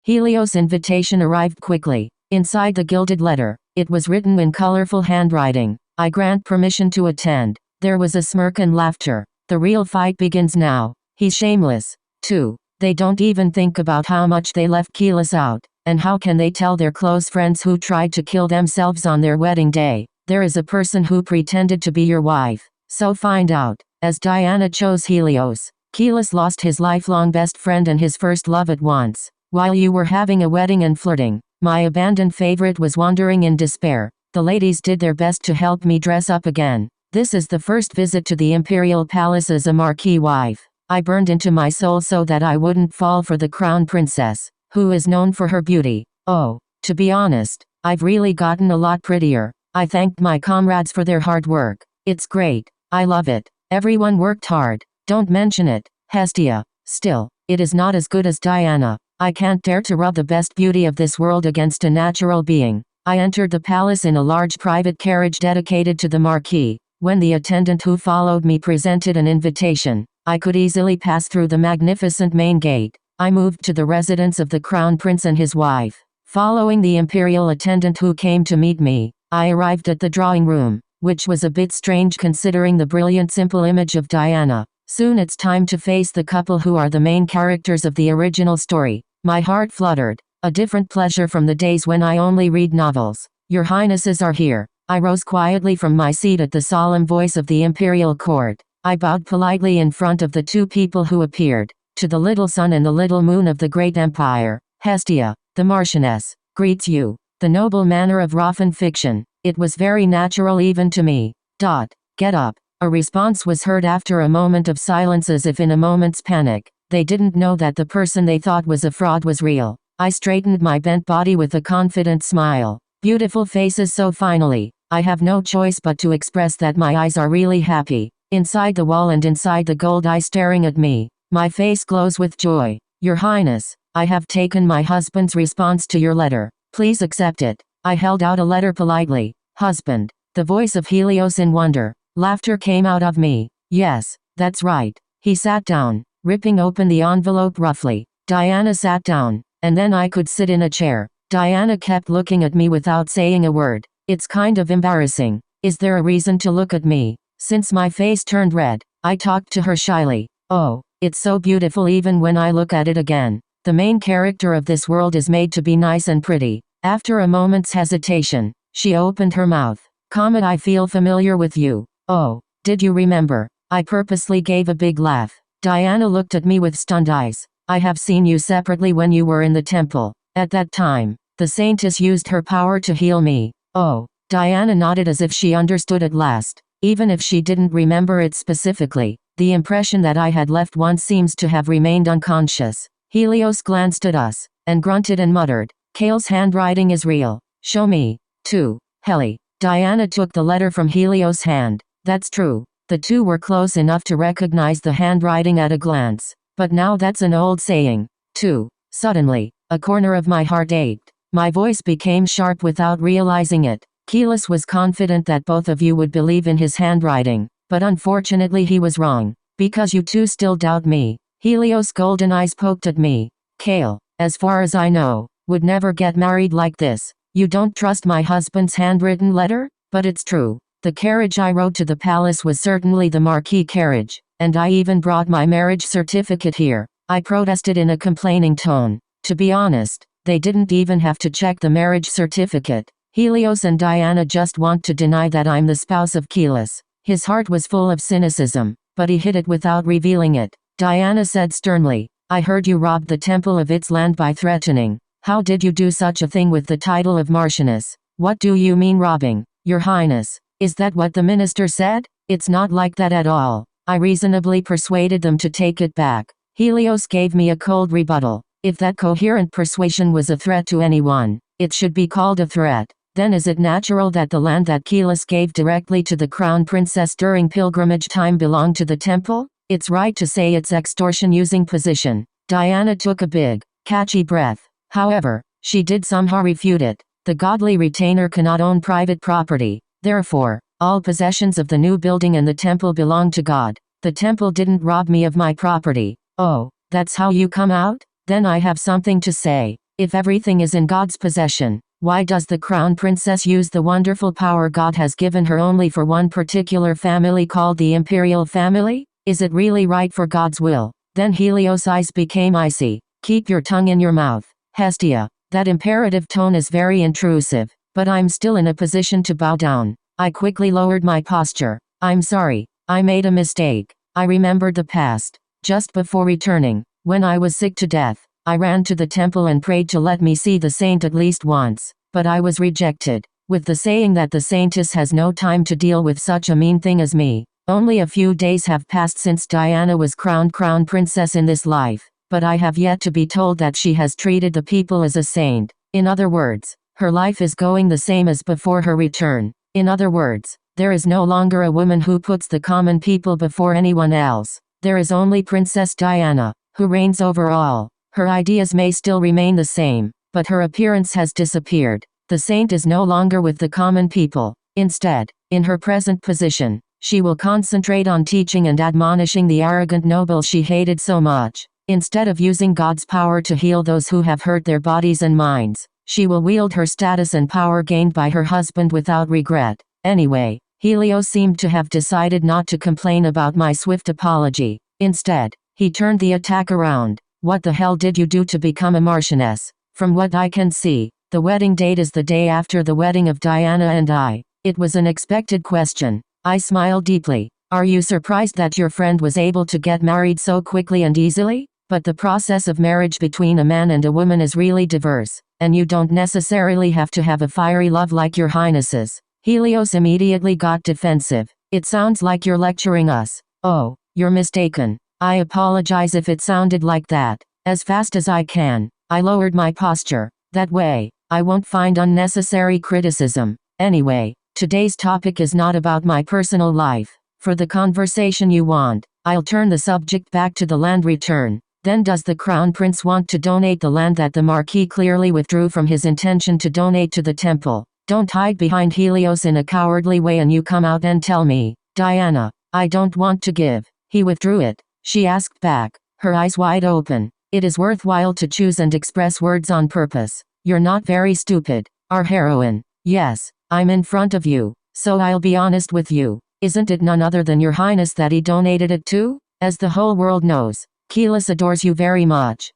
Helios' invitation arrived quickly. Inside the gilded letter, it was written in colorful handwriting. I grant permission to attend. There was a smirk and laughter. The real fight begins now. He's shameless, too. They don't even think about how much they left Caelus out. And how can they tell their close friends who tried to kill themselves on their wedding day? There is a person who pretended to be your wife. So find out. As Diana chose Helios, Caelus lost his lifelong best friend and his first love at once. While you were having a wedding and flirting, my abandoned favorite was wandering in despair. The ladies did their best to help me dress up again. This is the first visit to the imperial palace as a marquis wife. I burned into my soul so that I wouldn't fall for the crown princess, who is known for her beauty. Oh, to be honest, I've really gotten a lot prettier. I thanked my comrades for their hard work. It's great. I love it. Everyone worked hard. Don't mention it, Hestia. Still, it is not as good as Diana. I can't dare to rub the best beauty of this world against a natural being. I entered the palace in a large private carriage dedicated to the marquis. When the attendant who followed me presented an invitation, I could easily pass through the magnificent main gate. I moved to the residence of the crown prince and his wife. Following the imperial attendant who came to meet me, I arrived at the drawing room, which was a bit strange considering the brilliant simple image of Diana. Soon it's time to face the couple who are the main characters of the original story. My heart fluttered. A different pleasure from the days when I only read novels. Your highnesses are here. I rose quietly from my seat at the solemn voice of the imperial court. I bowed politely in front of the two people who appeared. To the little sun and the little moon of the great empire, Hestia, the Marchioness, greets you. The noble manner of Rothan fiction. It was very natural even to me. Get up. A response was heard after a moment of silence as if in a moment's panic. They didn't know that the person they thought was a fraud was real. I straightened my bent body with a confident smile. Beautiful faces so finally. I have no choice but to express that my eyes are really happy. Inside the wall and inside the gold eye staring at me. My face glows with joy. Your Highness, I have taken my husband's response to your letter. Please accept it. I held out a letter politely. Husband. The voice of Helios in wonder. Laughter came out of me. Yes, that's right. He sat down, ripping open the envelope roughly. Diana sat down, and then I could sit in a chair. Diana kept looking at me without saying a word. It's kind of embarrassing. Is there a reason to look at me? Since my face turned red, I talked to her shyly. Oh, it's so beautiful even when I look at it again. The main character of this world is made to be nice and pretty. After a moment's hesitation, she opened her mouth. Comet, I feel familiar with you. Oh, did you remember? I purposely gave a big laugh. Diana looked at me with stunned eyes. I have seen you separately when you were in the temple. At that time, the saintess used her power to heal me. Oh, Diana nodded as if she understood at last. Even if she didn't remember it specifically, the impression that I had left once seems to have remained unconscious. Helios glanced at us, and grunted and muttered, Caelus' handwriting is real. Show me, too. Heli. Diana took the letter from Helios' hand. That's true. The two were close enough to recognize the handwriting at a glance. But now that's an old saying, too. Suddenly, a corner of my heart ached. My voice became sharp without realizing it. Caelus was confident that both of you would believe in his handwriting, but unfortunately he was wrong. Because you two still doubt me. Helios' golden eyes poked at me. Cael, as far as I know, would never get married like this. You don't trust my husband's handwritten letter? But it's true. The carriage I rode to the palace was certainly the marquis carriage, and I even brought my marriage certificate here. I protested in a complaining tone. To be honest, they didn't even have to check the marriage certificate. Helios and Diana just want to deny that I'm the spouse of Caelus. His heart was full of cynicism, but he hid it without revealing it. Diana said sternly, I heard you robbed the temple of its land by threatening. How did you do such a thing with the title of Marchioness? What do you mean robbing, Your Highness? Is that what the minister said? It's not like that at all. I reasonably persuaded them to take it back. Helios gave me a cold rebuttal. If that coherent persuasion was a threat to anyone, it should be called a threat. Then is it natural that the land that Caelus gave directly to the crown princess during pilgrimage time belonged to the temple? It's right to say it's extortion using position. Diana took a big, catchy breath. However, she did somehow refute it. The godly retainer cannot own private property. Therefore, all possessions of the new building and the temple belong to God. The temple didn't rob me of my property. Oh, that's how you come out? Then I have something to say. If everything is in God's possession, why does the crown princess use the wonderful power God has given her only for one particular family called the imperial family? Is it really right for God's will? Then Helios' eyes became icy. Keep your tongue in your mouth, Hestia. That imperative tone is very intrusive, but I'm still in a position to bow down. I quickly lowered my posture. I'm sorry, I made a mistake. I remembered the past. Just before returning, when I was sick to death, I ran to the temple and prayed to let me see the saint at least once, but I was rejected, with the saying that the saintess has no time to deal with such a mean thing as me. Only a few days have passed since Diana was crowned crown princess in this life, but I have yet to be told that she has treated the people as a saint. In other words, her life is going the same as before her return. In other words, there is no longer a woman who puts the common people before anyone else. There is only Princess Diana, who reigns over all. Her ideas may still remain the same, but her appearance has disappeared. The saint is no longer with the common people. Instead, in her present position, she will concentrate on teaching and admonishing the arrogant nobles she hated so much. Instead of using God's power to heal those who have hurt their bodies and minds, she will wield her status and power gained by her husband without regret. Anyway, Helios seemed to have decided not to complain about my swift apology. Instead, he turned the attack around. What the hell did you do to become a marchioness? From what I can see, the wedding date is the day after the wedding of Diana and I. It was an expected question. I smiled deeply. Are you surprised that your friend was able to get married so quickly and easily? But the process of marriage between a man and a woman is really diverse, and you don't necessarily have to have a fiery love like your highnesses. Helios immediately got defensive. It sounds like you're lecturing us. Oh, you're mistaken. I apologize if it sounded like that. As fast as I can, I lowered my posture. That way, I won't find unnecessary criticism. Anyway, today's topic is not about my personal life. For the conversation you want, I'll turn the subject back to the land return. Then does the crown prince want to donate the land that the marquis clearly withdrew from his intention to donate to the temple? Don't hide behind Helios in a cowardly way and you come out and tell me, Diana, I don't want to give. He withdrew it. She asked back, her eyes wide open. It is worthwhile to choose and express words on purpose. You're not very stupid. Our heroine. Yes, I'm in front of you, so I'll be honest with you. Isn't it none other than your highness that he donated it to? As the whole world knows, Caelus adores you very much,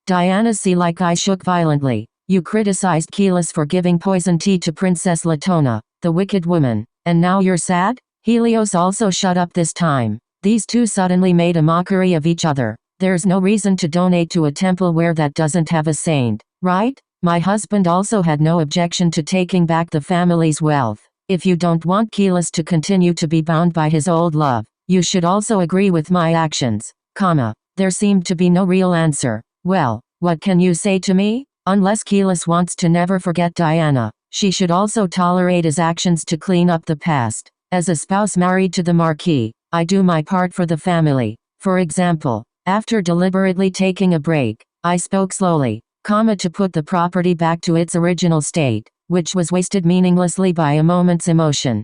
Diana's sea-like eye shook violently. You criticized Caelus for giving poison tea to Princess Latona, the wicked woman, and now you're sad? Helios also shut up this time. These two suddenly made a mockery of each other. There's no reason to donate to a temple where that doesn't have a saint, right? My husband also had no objection to taking back the family's wealth. If you don't want Caelus to continue to be bound by his old love, you should also agree with my actions, There seemed to be no real answer. Well, what can you say to me? Unless Caelus wants to never forget Diana, she should also tolerate his actions to clean up the past. As a spouse married to the marquis, I do my part for the family. For example, after deliberately taking a break, I spoke slowly, to put the property back to its original state, which was wasted meaninglessly by a moment's emotion,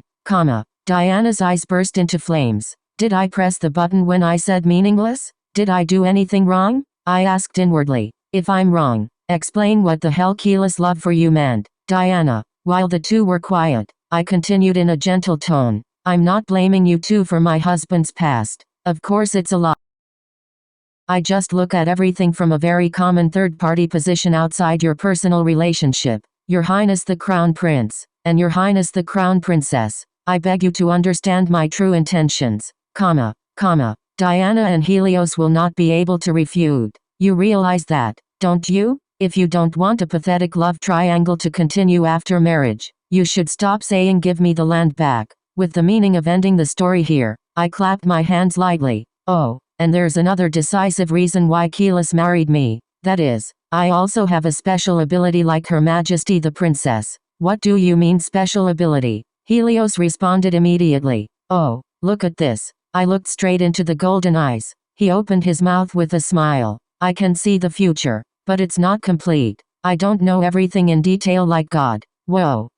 Diana's eyes burst into flames. Did I press the button when I said meaningless? Did I do anything wrong? I asked inwardly. If I'm wrong, explain what the hell Caelus' love for you meant, Diana. While the two were quiet, I continued in a gentle tone. I'm not blaming you two for my husband's past. Of course it's a lie. I just look at everything from a very common third-party position outside your personal relationship. Your Highness the Crown Prince, and Your Highness the Crown Princess. I beg you to understand my true intentions, Diana and Helios will not be able to refute. You realize that, don't you? If you don't want a pathetic love triangle to continue after marriage, you should stop saying give me the land back. With the meaning of ending the story here, I clapped my hands lightly. Oh, and there's another decisive reason why Caelus married me. That is, I also have a special ability like Her Majesty the Princess. What do you mean special ability? Helios responded immediately. Oh, look at this. I looked straight into the golden eyes. He opened his mouth with a smile. I can see the future, but it's not complete. I don't know everything in detail like God. Whoa,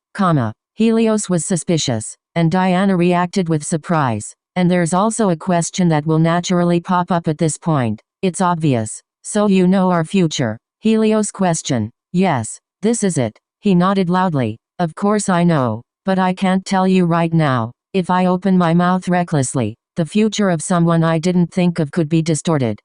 Helios was suspicious, and Diana reacted with surprise. And there's also a question that will naturally pop up at this point. It's obvious. So you know our future. Helios question. Yes, this is it. He nodded loudly. Of course I know, but I can't tell you right now. If I open my mouth recklessly, the future of someone I didn't think of could be distorted.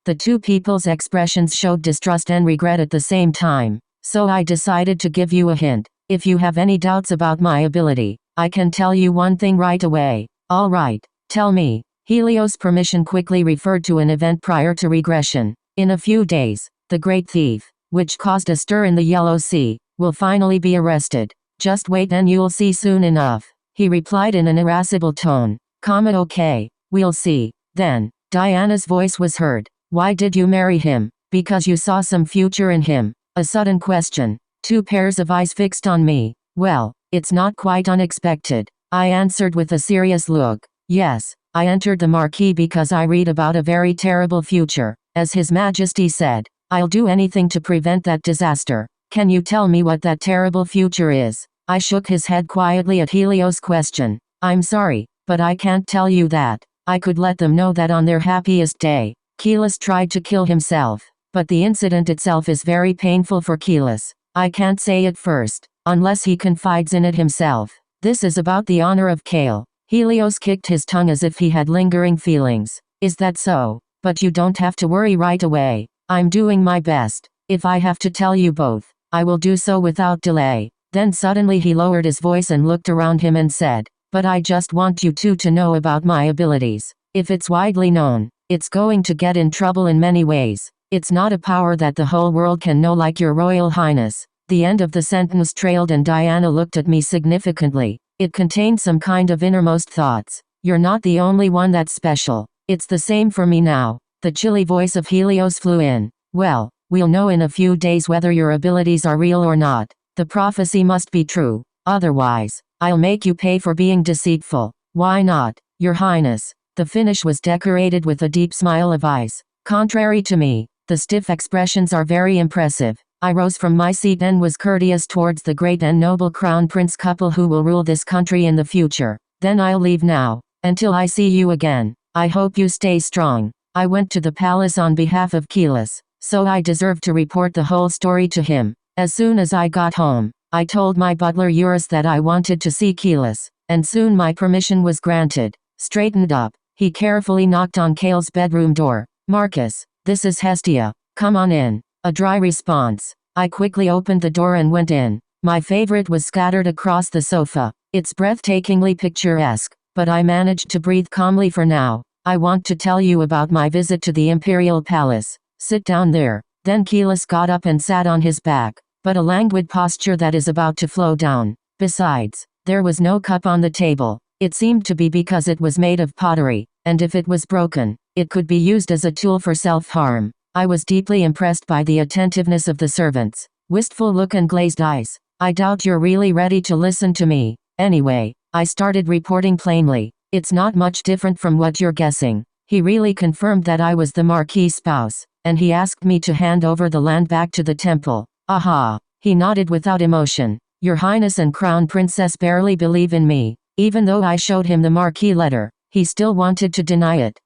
The two people's expressions showed distrust and regret at the same time, so I decided to give you a hint. If you have any doubts about my ability, I can tell you one thing right away. All right, tell me. Helios' permission quickly referred to an event prior to regression. In a few days, the great thief, which caused a stir in the Yellow Sea, will finally be arrested. Just wait and you'll see soon enough. He replied in an irascible tone. Okay, we'll see. Then, Diana's voice was heard. Why did you marry him? Because you saw some future in him. A sudden question. Two pairs of eyes fixed on me. Well, it's not quite unexpected. I answered with a serious look. Yes, I entered the Marquis because I read about a very terrible future. As His Majesty said, I'll do anything to prevent that disaster. Can you tell me what that terrible future is? I shook his head quietly at Helios' question. I'm sorry, but I can't tell you that. I could let them know that on their happiest day, Caelus tried to kill himself, but the incident itself is very painful for Caelus. I can't say it first, unless he confides in it himself. This is about the honor of Cael. Helios kicked his tongue as if he had lingering feelings. Is that so? But you don't have to worry right away. I'm doing my best. If I have to tell you both, I will do so without delay. Then suddenly he lowered his voice and looked around him and said, but I just want you two to know about my abilities. If it's widely known, it's going to get in trouble in many ways. It's not a power that the whole world can know like your Royal Highness. The end of the sentence trailed and Diana looked at me significantly. It contained some kind of innermost thoughts. You're not the only one that's special. It's the same for me now. The chilly voice of Helios flew in. Well, we'll know in a few days whether your abilities are real or not. The prophecy must be true. Otherwise, I'll make you pay for being deceitful. Why not, Your Highness? The finish was decorated with a deep smile of eyes. Contrary to me, the stiff expressions are very impressive. I rose from my seat and was courteous towards the great and noble crown prince couple who will rule this country in the future. Then I'll leave now. Until I see you again, I hope you stay strong. I went to the palace on behalf of Caelus, so I deserve to report the whole story to him. As soon as I got home, I told my butler Eurus that I wanted to see Caelus, and soon my permission was granted. Straightened up, he carefully knocked on Cael's bedroom door. Marcus, this is Hestia. Come on in. A dry response. I quickly opened the door and went in. My favorite was scattered across the sofa. It's breathtakingly picturesque, but I managed to breathe calmly for now. I want to tell you about my visit to the Imperial Palace. Sit down there. Then Caelus got up and sat on his back, but a languid posture that is about to flow down. Besides, there was no cup on the table. It seemed to be because it was made of pottery, and if it was broken, it could be used as a tool for self-harm. I was deeply impressed by the attentiveness of the servants. Wistful look and glazed eyes. I doubt you're really ready to listen to me. Anyway, I started reporting plainly. It's not much different from what you're guessing. He really confirmed that I was the Marquis' spouse, and he asked me to hand over the land back to the temple. Aha! He nodded without emotion. Your Highness and Crown Princess barely believe in me. Even though I showed him the Marquis letter, he still wanted to deny it.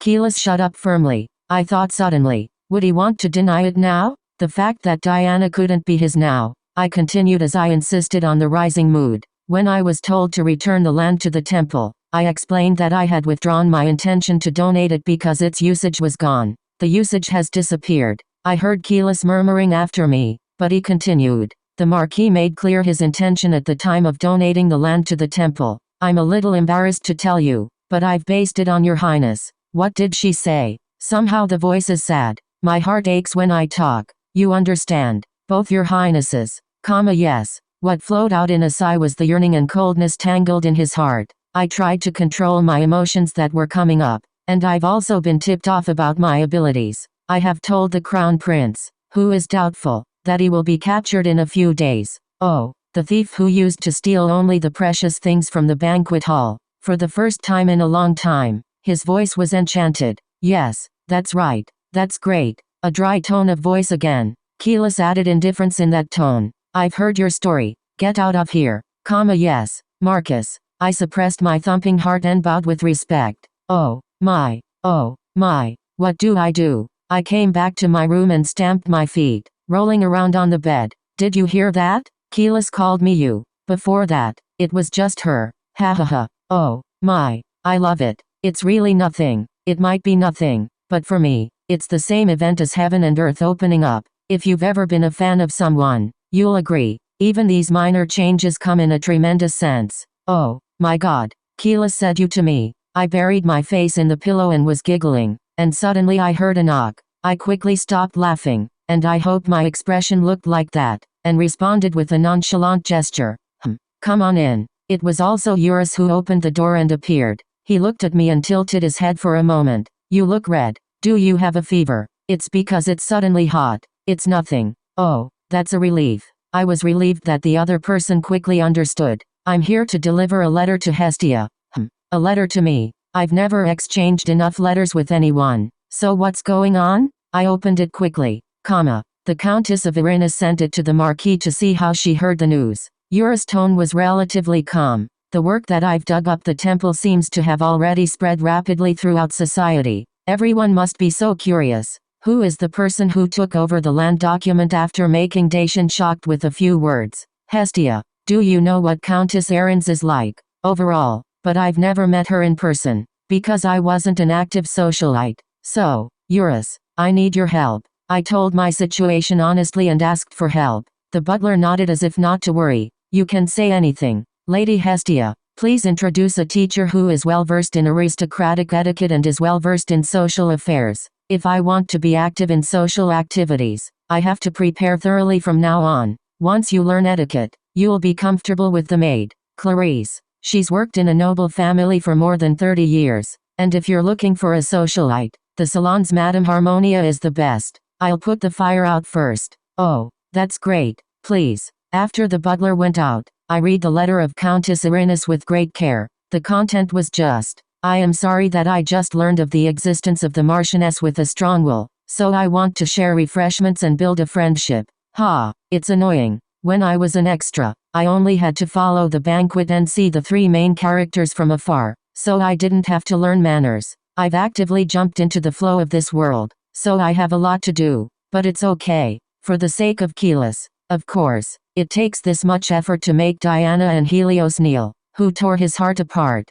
Caelus shut up firmly. I thought suddenly, would he want to deny it now? The fact that Diana couldn't be his now. I continued as I insisted on the rising mood. When I was told to return the land to the temple, I explained that I had withdrawn my intention to donate it because its usage was gone. The usage has disappeared. I heard Caelus murmuring after me, but he continued. The Marquis made clear his intention at the time of donating the land to the temple. I'm a little embarrassed to tell you, but I've based it on Your Highness. What did she say? Somehow the voice is sad. My heart aches when I talk. You understand. Both Your Highnesses. Yes. What flowed out in a sigh was the yearning and coldness tangled in his heart. I tried to control my emotions that were coming up, and I've also been tipped off about my abilities. I have told the Crown Prince, who is doubtful, that he will be captured in a few days. Oh, the thief who used to steal only the precious things from the banquet hall. For the first time in a long time, his voice was enchanted. Yes, that's right. That's great. A dry tone of voice again. Caelus added indifference in that tone. I've heard your story. Get out of here. Yes, Marcus. I suppressed my thumping heart and bowed with respect. Oh my. What do I do? I came back to my room and stamped my feet, rolling around on the bed. Did you hear that? Caelus called me you. Before that, it was just her. Ha ha ha. Oh, my. I love it. It's really nothing. It might be nothing, but for me, it's the same event as heaven and earth opening up. If you've ever been a fan of someone, you'll agree. Even these minor changes come in a tremendous sense. Oh, my God. Caelus said you to me. I buried my face in the pillow and was giggling, and suddenly I heard a knock. I quickly stopped laughing, and I hoped my expression looked like that, and responded with a nonchalant gesture. Come on in. It was also Eurus who opened the door and appeared. He looked at me and tilted his head for a moment. You look red. Do you have a fever? It's because it's suddenly hot. It's nothing. Oh, that's a relief. I was relieved that the other person quickly understood. I'm here to deliver a letter to Hestia. A letter to me. I've never exchanged enough letters with anyone. So what's going on? I opened it quickly. The Countess of Irinus sent it to the Marquis to see how she heard the news. Eurus' tone was relatively calm. The work that I've dug up the temple seems to have already spread rapidly throughout society. Everyone must be so curious. Who is the person who took over the land document after making Dacian shocked with a few words? Hestia. Do you know what Countess Ahrens is like? Overall. But I've never met her in person, because I wasn't an active socialite. So, Eurus, I need your help. I told my situation honestly and asked for help. The butler nodded as if not to worry. You can say anything. Lady Hestia, please introduce a teacher who is well versed in aristocratic etiquette and is well versed in social affairs. If I want to be active in social activities, I have to prepare thoroughly from now on. Once you learn etiquette, you'll be comfortable with the maid, Clarice. She's worked in a noble family for more than 30 years. And if you're looking for a socialite, the salon's Madame Harmonia is the best. I'll put the fire out first. Oh, that's great. Please. After the butler went out, I read the letter of Countess Irinus with great care. The content was just, I am sorry that I just learned of the existence of the Marchioness with a strong will, so I want to share refreshments and build a friendship. It's annoying. When I was an extra, I only had to follow the banquet and see the three main characters from afar, so I didn't have to learn manners. I've actively jumped into the flow of this world, so I have a lot to do, but it's okay. For the sake of Caelus, of course. It takes this much effort to make Diana and Helios kneel, who tore his heart apart.